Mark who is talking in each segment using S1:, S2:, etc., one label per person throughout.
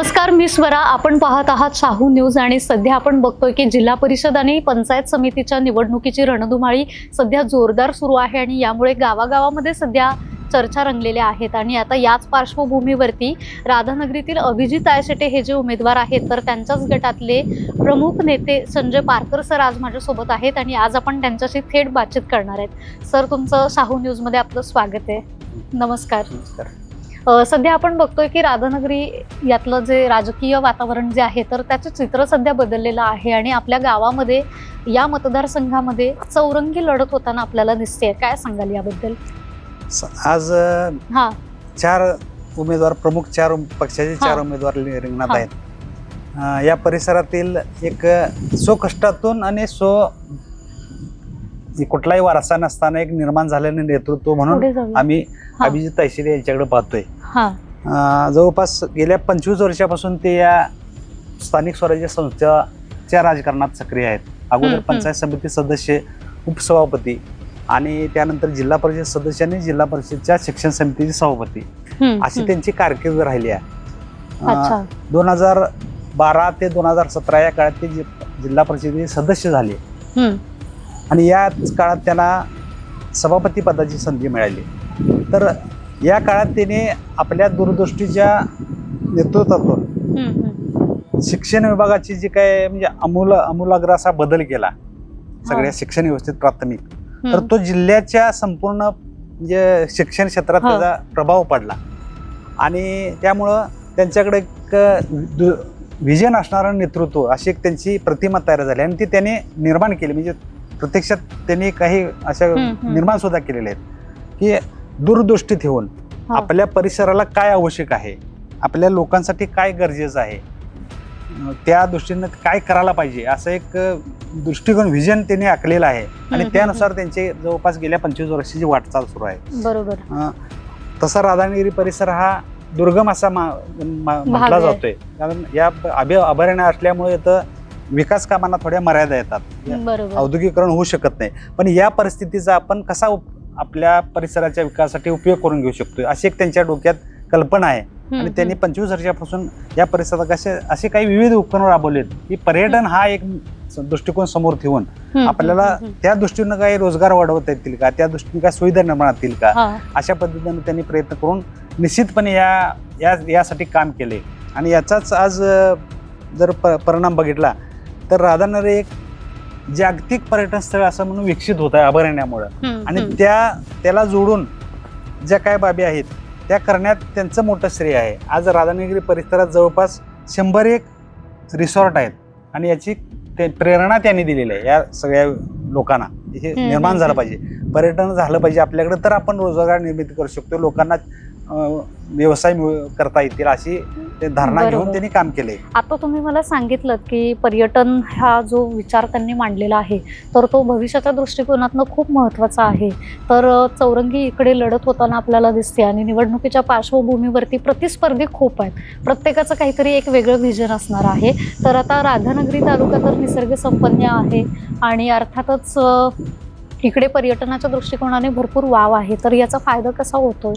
S1: नमस्कार, मी स्वरा. आपण पाहत आहात शाहू न्यूज आणि सध्या आपण बघतोय की जिल्हा परिषद आणि पंचायत समितीच्या निवडणुकीची रणधुमाळी सध्या जोरदार सुरू आहे आणि यामुळे गावागावामध्ये सध्या चर्चा रंगलेल्या आहेत. आणि आता याच पार्श्वभूमीवरती राधानगरीतील अभिजित आयशेटे हे जे उमेदवार आहेत तर त्यांच्याच गटातले प्रमुख नेते संजय पारकर सर आज माझ्यासोबत आहेत आणि आज आपण त्यांच्याशी थेट बातचीत करणार आहेत. सर, तुमचं शाहू न्यूजमध्ये आपलं स्वागत आहे. नमस्कार. सध्या आपण बघतोय की राधानगरी यातलं जे राजकीय वातावरण जे आहे तर त्याचं चित्र सध्या बदललेलं आहे आणि आपल्या गावामध्ये या मतदारसंघामध्ये चौरंगी लढत होताना आपल्याला दिसते. काय सांगाल याबद्दल?
S2: आज चार उमेदवार, प्रमुख चार पक्षाचे चार उमेदवार रिंगणात आहेत. या परिसरातील एक स्वकष्टातून आणि कुठलाही वारसा नसताना एक निर्माण झालेलं नेतृत्व म्हणून आम्ही अभिजित आयशेटे यांच्याकडे पाहतोय. जवळपास गेल्या 25 वर्षापासून ते या स्थानिक स्वराज्य संस्थेच्या राजकारणात सक्रिय आहेत. अगोदर पंचायत समिती सदस्य, उपसभापती आणि त्यानंतर जिल्हा परिषद सदस्य आणि जिल्हा परिषदच्या शिक्षण समितीचे सभापती अशी त्यांची कारकीर्द राहिली आहे. 2012 ते 2017 या काळात ते जिल्हा परिषदेचे सदस्य झाले आणि याच काळात त्यांना सभापती पदाची संधी मिळाली. तर या काळात त्याने आपल्या दूरदृष्टीच्या नेतृत्वातून शिक्षण विभागाची जी काय म्हणजे आमूलाग्र असा बदल केला सगळ्या शिक्षण व्यवस्थेत प्राथमिक. तर तो जिल्ह्याच्या संपूर्ण म्हणजे शिक्षण क्षेत्रात त्याचा प्रभाव पडला आणि त्यामुळं त्यांच्याकडे एक व्हिजन असणारं नेतृत्व अशी एक त्यांची प्रतिमा तयार झाली आणि ती त्याने निर्माण केली. म्हणजे प्रत्यक्षात त्यांनी काही अशा निर्माण सुद्धा केलेले आहेत की दूरदृष्टी ठेवून आपल्या परिसराला काय आवश्यक आहे, आपल्या लोकांसाठी काय गरजेचं आहे, त्या दृष्टीनं काय करायला पाहिजे असं एक दृष्टिकोन, व्हिजन त्यांनी आखलेलं आहे आणि त्यानुसार त्यांचे जवळपास गेल्या 25 वर्षाची वाटचाल सुरू आहे. बरोबर. तसा राधानगरी परिसर हा दुर्गम असा म्हटला जातोय कारण या अभयारण्य असल्यामुळे इथं विकास कामांना थोड्या मर्यादा येतात, औद्योगिकरण होऊ शकत नाही. पण या परिस्थितीचा आपण कसा आपल्या परिसराच्या विकासासाठी उपयोग करून घेऊ शकतो अशी एक त्यांच्या डोक्यात कल्पना आहे. आणि त्यांनी 25 वर्षापासून या परिसरात असे काही विविध उपक्रम राबवलेत की पर्यटन हा एक दृष्टिकोन समोर ठेवून आपल्याला त्या दृष्टीनं काही रोजगार वाढवता येतील का, त्या दृष्टीने काय सुविधा निर्माण होतील का, अशा पद्धतीने त्यांनी प्रयत्न करून निश्चितपणे यासाठी काम केले. आणि याचाच आज जर परिणाम बघितला तर राधानगरी एक जागतिक पर्यटन स्थळ असं म्हणून विकसित होत आहे अभयारण्यामुळं. आणि त्याला जोडून ज्या काय बाबी आहेत त्या करण्यात त्यांचं मोठं श्रेय आहे. आज राधानगरी परिसरात जवळपास 101 रिसॉर्ट आहेत आणि याची प्रेरणा त्यांनी दिलेली आहे या सगळ्या लोकांना. हे निर्माण झालं पाहिजे, पर्यटन झालं पाहिजे आपल्याकडे, तर आपण रोजगार निर्मिती करू शकतो, लोकांना व्यवसाय करता येतील अशी धारणा घेऊन त्यांनी काम केले.
S1: आता तुम्ही मला सांगितलं की पर्यटन हा जो विचार त्यांनी मांडलेला आहे तर तो भविष्याच्या दृष्टिकोनातनं खूप महत्त्वाचा आहे. तर चौरंगी इकडे लढत होताना आपल्याला दिसते आणि निवडणुकीच्या पार्श्वभूमीवरती प्रतिस्पर्धी खूप आहेत, प्रत्येकाचं काहीतरी एक वेगळं व्हिजन असणार आहे. तर आता राधानगरी तालुका तर निसर्ग संपन्न आहे आणि अर्थातच इकडे पर्यटनाच्या दृष्टिकोनाने भरपूर वाव आहे. तर याचा फायदा कसा होतोय?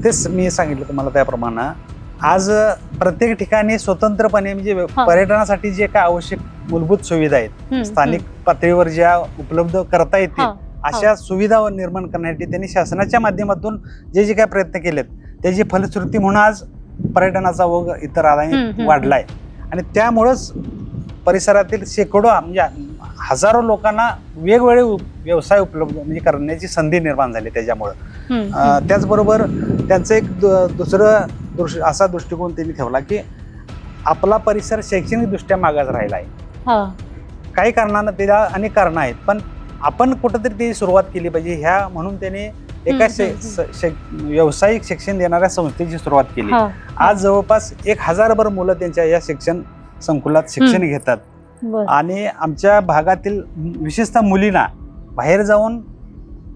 S2: तेच मी सांगितलं तुम्हाला त्याप्रमाणे आज प्रत्येक ठिकाणी स्वतंत्रपणे म्हणजे पर्यटनासाठी जे काय आवश्यक मूलभूत सुविधा आहेत स्थानिक पातळीवर ज्या उपलब्ध करता येतील अशा सुविधा निर्माण करण्यासाठी त्यांनी शासनाच्या माध्यमातून जे काय प्रयत्न केलेत त्याची फलश्रुती म्हणून आज पर्यटनाचा ओघ इतर राधानगरीत वाढलाय. आणि त्यामुळंच परिसरातील शेकडो म्हणजे हजारो लोकांना वेगवेगळे व्यवसाय उपलब्ध म्हणजे करण्याची संधी निर्माण झाली त्याच्यामुळं. त्याचबरोबर त्यांचं एक दुसरं असा दृष्टिकोन त्यांनी ठेवला की आपला परिसर शैक्षणिकदृष्ट्या मागास राहिला आहे. काही कारणानं त्याला अनेक कारणं आहेत, पण आपण कुठंतरी ती सुरुवात केली पाहिजे ह्या म्हणून त्यांनी एका व्यावसायिक शिक्षण देणाऱ्या संस्थेची सुरुवात केली. आज जवळपास 1000 मुलं त्यांच्या या शिक्षण संकुलात शिक्षण घेतात आणि आमच्या भागातील विशेषतः मुलींना बाहेर जाऊन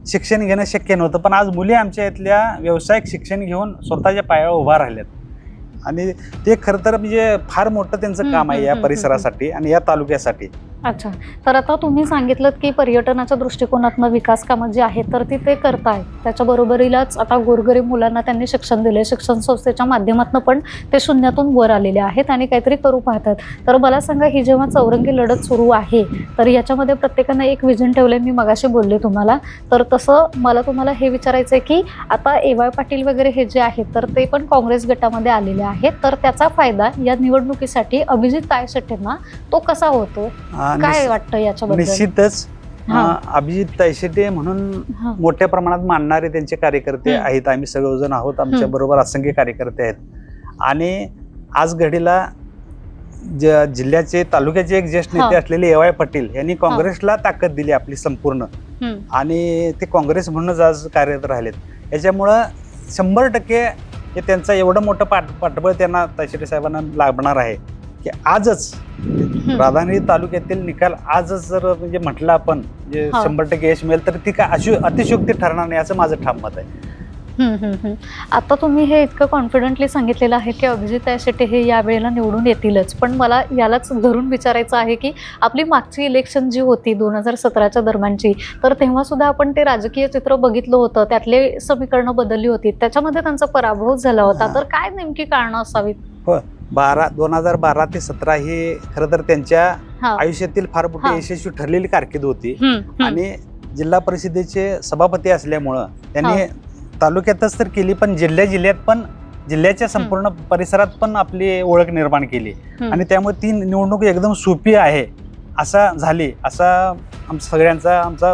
S2: शिक्षण घेणं शक्य नव्हतं, पण आज मुली आमच्या इथल्या व्यावसायिक शिक्षण घेऊन स्वतःच्या पायावर उभा राहिल्यात आणि ते खरं तर म्हणजे फार मोठं त्यांचं काम आहे या परिसरासाठी आणि या तालुक्यासाठी.
S1: अच्छा, तर आता तुम्ही सांगितलं की पर्यटनाच्या दृष्टिकोनातनं विकास कामं जी आहेत तर ती ते करतायत. त्याच्या बरोबरीलाच आता गोरगरीब मुलांना त्यांनी शिक्षण दिले. शिक्षण संस्थेच्या माध्यमातून पण ते शून्यातून वर आलेले आहेत आणि काहीतरी करू पाहतात. तर मला सांगा, ही जेव्हा चौरंगी लढत सुरू आहे तर याच्यामध्ये प्रत्येकानं एक विजन ठेवलंय. मी मगाशी बोलले तुम्हाला, तर तसं मला तुम्हाला हे विचारायचं आहे की आता A.Y. पाटील वगैरे हे जे आहेत तर ते पण काँग्रेस गटामध्ये आलेले आहेत. तर त्याचा फायदा या निवडणुकीसाठी अभिजित तायशेटेंना तो कसा होतो? काय वाटतं याच्याबद्दल?
S2: निश्चितच अभिजित तायशेटे म्हणून मोठ्या प्रमाणात मानणारे त्यांचे कार्यकर्ते आहेत. आम्ही सर्वजण आहोत, आमच्या बरोबर असंख्य कार्यकर्ते आहेत. आणि आज घडीला जिल्ह्याचे तालुक्याचे एक ज्येष्ठ नेते असलेले A.Y. पाटील यांनी काँग्रेसला ताकद दिली आपली संपूर्ण, आणि ते काँग्रेस म्हणूनच आज कार्यरत राहिलेत. याच्यामुळं 100% हे त्यांचं एवढं मोठं पाठबळ त्यांना तायशेटे साहेबांना लाभणार आहे की आजच राधानगरी तालुक्यातील निकाल आजच जर म्हणजे म्हटलं आपण जे 100% यश मिळेल तर ती काय अतिशयोक्ती ठरणार नाही, असं माझं ठाम मत आहे.
S1: आता तुम्ही हे इतकं कॉन्फिडेंटली सांगितलेलं आहे की अभिजित तायशेटे हे यावेळेला निवडून येतीलच, पण मला यालाच धरून विचारायचं आहे की आपली मागची इलेक्शन जी होती 2017च्या दरम्यानची, तर तेव्हा सुद्धा आपण ते राजकीय चित्र बघितलं होतं, त्यातले समीकरणं बदलली होती, त्याच्यामध्ये त्यांचा पराभव झाला होता. तर काय नेमकी कारणं असावीत?
S2: हो, 2012 ते 17 हे खरं तर त्यांच्या आयुष्यातील फार मोठी यशस्वी ठरलेली कारकीर्द होती. आणि जिल्हा परिषदेचे सभापती असल्यामुळं त्यांनी तालुक्यातच तर केली, पण जिल्ह्यात पण जिल्ह्याच्या संपूर्ण परिसरात पण आपली ओळख निर्माण केली. आणि त्यामुळे ती निवडणूक एकदम सोपी आहे असा सगळ्यांचा आमचा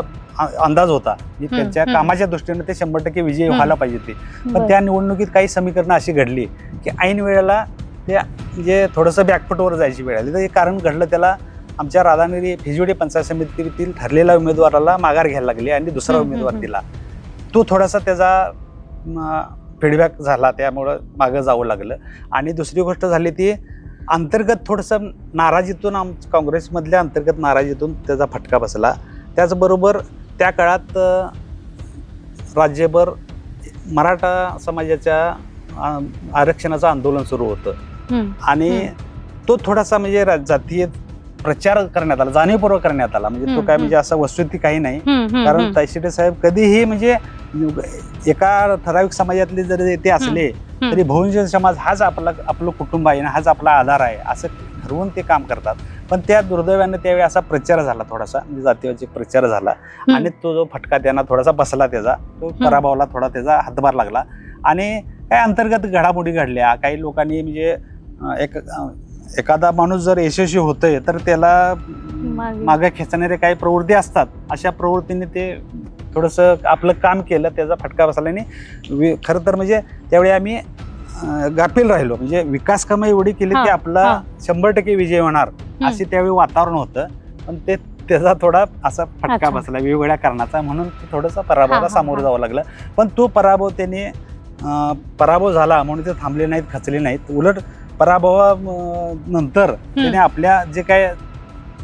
S2: अंदाज होता. त्यांच्या कामाच्या दृष्टीने ते 100% विजयी व्हायला पाहिजे ते. पण त्या निवडणुकीत काही समीकरणं अशी घडली की ऐन वेळेला ते म्हणजे थोडंसं बॅकफुटवर जायची वेळ आली. तर हे कारण घडलं, त्याला आमच्या राधानगरी भिजवडी पंचायत समितीतील ठरलेल्या उमेदवाराला माघार घ्यायला लागली आणि दुसरा उमेदवार दिला. तो थोडासा त्याचा फीडबॅक झाला, त्यामुळं मागं जावं लागलं. आणि दुसरी गोष्ट झाली ती अंतर्गत थोडंसं नाराजीतून, काँग्रेसमधल्या अंतर्गत नाराजीतून त्याचा फटका बसला. त्याचबरोबर त्या काळात राज्यभर मराठा समाजाच्या आरक्षणाचं आंदोलन सुरू होतं आणि तो थोडासा म्हणजे जातीय प्रचार करण्यात आला, जाणीवपूर्वक करण्यात आला. म्हणजे तो काय म्हणजे असं वस्तुस्थिती काही नाही. कारण तायशेटे साहेब कधीही म्हणजे एका ठराविक समाजातले जरी ते असले तरी बहुजन समाज हाच आपलं कुटुंब आहे, हाच आपला आधार आहे असं ठरवून ते काम करतात. पण त्या दुर्दैवाने त्यावेळी असा प्रचार झाला, थोडासा म्हणजे जातीवाची प्रचार झाला आणि तो जो फटका त्यांना थोडासा बसला, त्याचा तो पराभवला, थोडा त्याचा हातभार लागला. आणि काही अंतर्गत घडामोडी घडल्या. काही लोकांनी म्हणजे एखादा माणूस जर यशस्वी होतोय तर त्याला मागे खेचणारे काही प्रवृत्ती असतात. अशा प्रवृत्तीने ते थोडंसं आपलं काम केलं, त्याचा फटका बसला. आणि खरं तर म्हणजे त्यावेळी आम्ही गाफील राहिलो. म्हणजे विकास कामं एवढी केली की आपला 100% विजय होणार असे त्यावेळी वातावरण होतं. पण त्याचा थोडा असा फटका बसला वेगवेगळ्या कारणाचा, म्हणून थोडंसं पराभवाला सामोरं जावं लागलं. पण तो पराभव झाला म्हणून ते थांबले नाहीत, खचले नाहीत. उलट पराभवानंतर त्याने आपल्या जे काय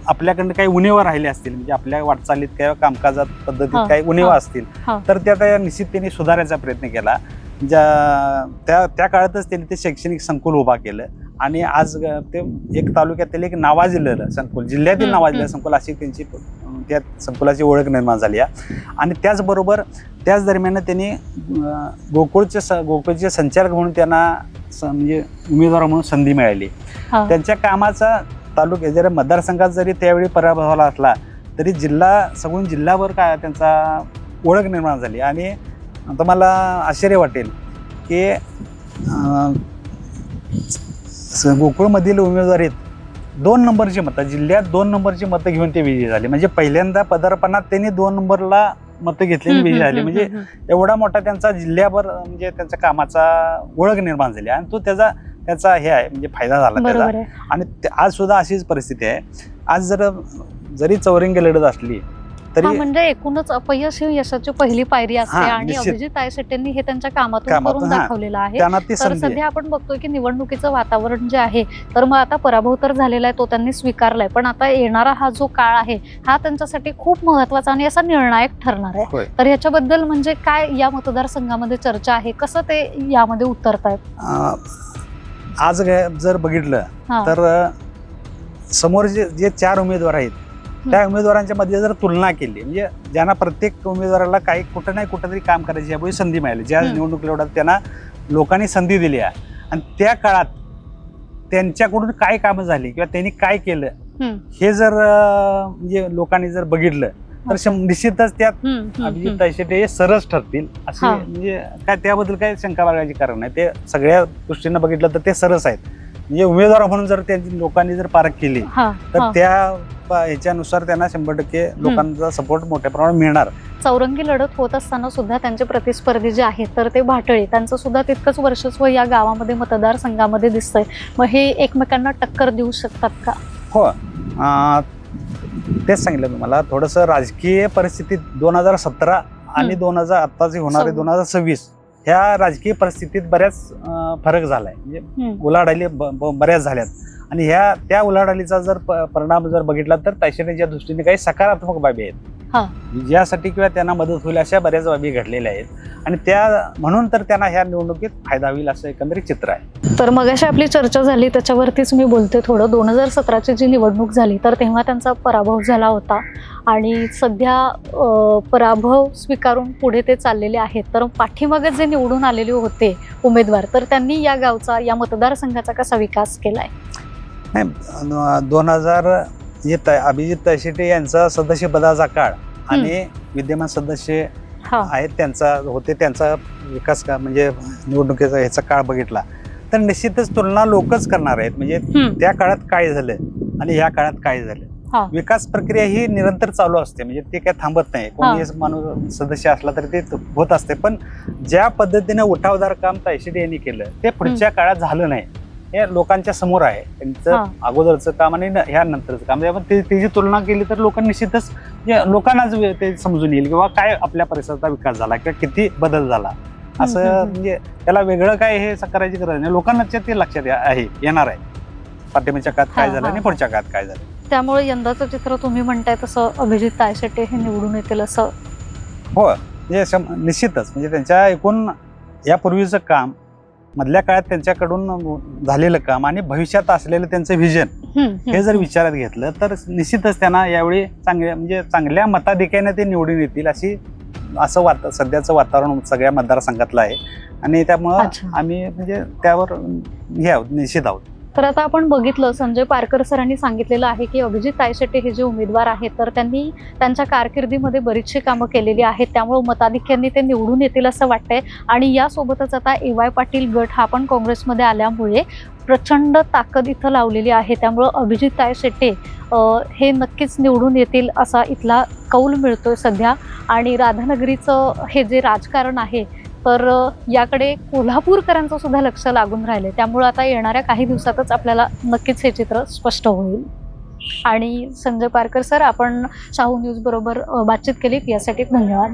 S2: आपल्याकडनं काही उणेवा राहिले असतील, म्हणजे आपल्या वाटचालीत किंवा कामकाजात पद्धतीत काही उणेवा असतील तर त्या निश्चित त्यांनी सुधारायचा प्रयत्न केला. त्या काळातच त्यांनी ते शैक्षणिक संकुल उभा केलं आणि आज ते एक तालुक्यातील एक नावाजलेलं संकुल, जिल्ह्यातील नावाजलेलं संकुल अशी त्यांची त्या संकुलाची ओळख निर्माण झाली आहे. आणि त्याचबरोबर त्याच दरम्यान त्यांनी गोकुळचे संचालक म्हणून त्यांना म्हणजे उमेदवार म्हणून संधी मिळाली. त्यांच्या कामाचा तालुक्या जरी मतदारसंघात जरी त्यावेळी पराभव झाला असला तरी सगळून जिल्हाभर काय त्यांचा ओळख निर्माण झाली. आणि आता मला आश्चर्य वाटेल की गोकुळमधील उमेदवारीत 2 नंबरची मतं, जिल्ह्यात 2 नंबरची मतं घेऊन ते विजयी झाले. म्हणजे पहिल्यांदा पदार्पणात त्यांनी 2 नंबरला मतं घेतलेली विजयी झाली. म्हणजे एवढा मोठा त्यांचा जिल्ह्याभर म्हणजे त्यांच्या कामाचा ओळख निर्माण झाली आणि तो त्याचा हे आहे म्हणजे फायदा झाला त्याचा. आणि आज सुद्धा अशीच परिस्थिती आहे. आज जरी चौरंगी लढत असली तरी
S1: म्हणजे एकूणच अपयश ही यशाची पहिली पायरी असते आणि अभिजित तायशेटेंनी हे त्यांच्या कामातून करून दाखवलेलं आहे. तर सध्या आपण बघतोय की निवडणुकीचं वातावरण जे आहे तर मग आता पराभव तर झालेला आहे, तो त्यांनी स्वीकारलाय, पण आता येणारा हा जो काळ आहे हा त्यांच्यासाठी खूप महत्वाचा आणि असा निर्णायक ठरणार आहे. तर ह्याच्याबद्दल म्हणजे काय या मतदारसंघामध्ये चर्चा आहे, कसं ते यामध्ये उतरतायत?
S2: आज जर बघितलं तर समोर जे 4 उमेदवार आहेत त्या उमेदवारांच्या मध्ये जर तुलना केली, म्हणजे ज्यांना प्रत्येक उमेदवाराला काही कुठं नाही कुठं तरी काम करायची यावेळी संधी मिळाली, ज्या निवडणूक लढवतात त्यांना लोकांनी संधी दिली आहे आणि त्या काळात त्यांच्याकडून काय कामं झाली किंवा त्यांनी काय केलं हे जर म्हणजे लोकांनी जर बघितलं तर निश्चितच त्यात अभिजित तायशेटे हे सरस ठरतील असे, म्हणजे काय त्याबद्दल काय शंका बाळगायची कारण नाही. ते सगळ्या दृष्टीनं बघितलं तर ते सरस आहेत. म्हणजे उमेदवार म्हणून जर त्यांची लोकांनी जर पारख केली तर त्या ह्याच्यानुसार त्यांना 100% लोकांचा सपोर्ट मोठ्या प्रमाणात मिळणार.
S1: चौरंगी लढत होत असताना सुद्धा त्यांचे प्रतिस्पर्धी जे आहेत तर ते भाटळे, त्यांचं सुद्धा तितकंच वर्चस्व या गावामध्ये मतदारसंघामध्ये दिसतंय. मग हे एकमेकांना टक्कर देऊ शकतात का?
S2: हो, तेच सांगितलं तुम्हाला. थोडंसं राजकीय परिस्थितीत 2017 आणि आत्ताची होणारे 2026 ह्या राजकीय परिस्थितीत बऱ्याच फरक झालाय, म्हणजे उलाढाली बऱ्याच झाल्यात आणि त्या उलाढालीचा जर परिणाम जर बघितला तर तायशेटेच्या दृष्टीने काही सकारात्मक बाबी आहेत ज्यासाठी किंवा त्यांना मदत होईल अशा बऱ्याच बाबी घडलेल्या आहेत आणि म्हणून तर त्यांना ह्या निवडणुकीत फायदा होईल असं एकंदरीत चित्र आहे.
S1: तर मगाशी आपली चर्चा झाली त्याच्यावरतीच मी बोलते थोडं. 2017ची जी निवडणूक झाली तर तेव्हा त्यांचा पराभव झाला होता आणि सध्या पराभव स्वीकारून पुढे ते चाललेले आहेत. तर पाठीमागे जे निवडून आलेले होते उमेदवार तर त्यांनी या गावचा, या मतदारसंघाचा कसा विकास केलाय?
S2: 2000 अभिजित तायशेटे यांचा सदस्यपदाचा काळ आणि विद्यमान सदस्य आहेत त्यांचा विकास म्हणजे निवडणुकीचा ह्याचा काळ बघितला तर निश्चितच तुलना लोकच करणार आहेत. म्हणजे त्या काळात काय झालं आणि या काळात काय झालं. विकास प्रक्रिया ही निरंतर चालू असते, म्हणजे ते काय थांबत नाही. कोणी माणूस सदस्य असला तरी ते होत असते, पण ज्या पद्धतीने उठावदार काम तायशेटे यांनी केलं ते पुढच्या काळात झालं नाही. हे लोकांच्या समोर आहे त्यांचं अगोदरचं काम आणि ह्या नंतरचं काम. त्याची तुलना केली तर लोकांनी निश्चितच लोकांनाच ते समजून येईल किंवा काय आपल्या परिसराचा विकास झाला किंवा किती बदल झाला असं. म्हणजे त्याला वेगळं काय हे करायची गरज नाही. लोकांना ते लक्षात येणार आहे पाठिंबाच्या काळात काय झालं आणि पुढच्या काळात काय झालं.
S1: त्यामुळे यंदाचं चित्र तुम्ही म्हणताय तसं अभिजित तायशेटे हे निवडून येतील असं?
S2: हो, म्हणजे निश्चितच. म्हणजे त्यांच्या एकूण यापूर्वीचं काम, मधल्या काळात त्यांच्याकडून झालेलं काम आणि भविष्यात असलेलं त्यांचं व्हिजन हे जर विचारात घेतलं तर निश्चितच त्यांना यावेळी चांगल्या मताधिक्याने ते निवडून येतील असं सध्याचं वातावरण सगळ्या मतदारसंघातलं आहे आणि त्यामुळं आम्ही म्हणजे त्यावर निश्चित आहोत.
S1: तर आता आपण बघितलं संजय पारकर सरांनी सांगितलेलं आहे की अभिजित तायशेटे हे जे उमेदवार आहेत तर त्यांनी त्यांच्या कारकिर्दीमध्ये बरीचशी कामं केलेली आहेत, त्यामुळे मताधिक्यांनी ते निवडून येतील असं वाटतंय. आणि यासोबतच आता AY पाटील गट हा पण काँग्रेसमध्ये आल्यामुळे प्रचंड ताकद इथं लावलेली आहे, त्यामुळं अभिजित तायशेटे हे नक्कीच निवडून येतील असा इथला कौल मिळतोय सध्या. आणि राधानगरीचं हे जे राजकारण आहे तर याकडे कोल्हापूरकरांचं सुद्धा लक्ष लागून राहिले, त्यामुळे आता येणाऱ्या काही दिवसातच आपल्याला नक्कीच हे चित्र स्पष्ट होईल. आणि संजय पारकर सर, आपण शाहू न्यूज बरोबर बातचीत केली यासाठी धन्यवाद.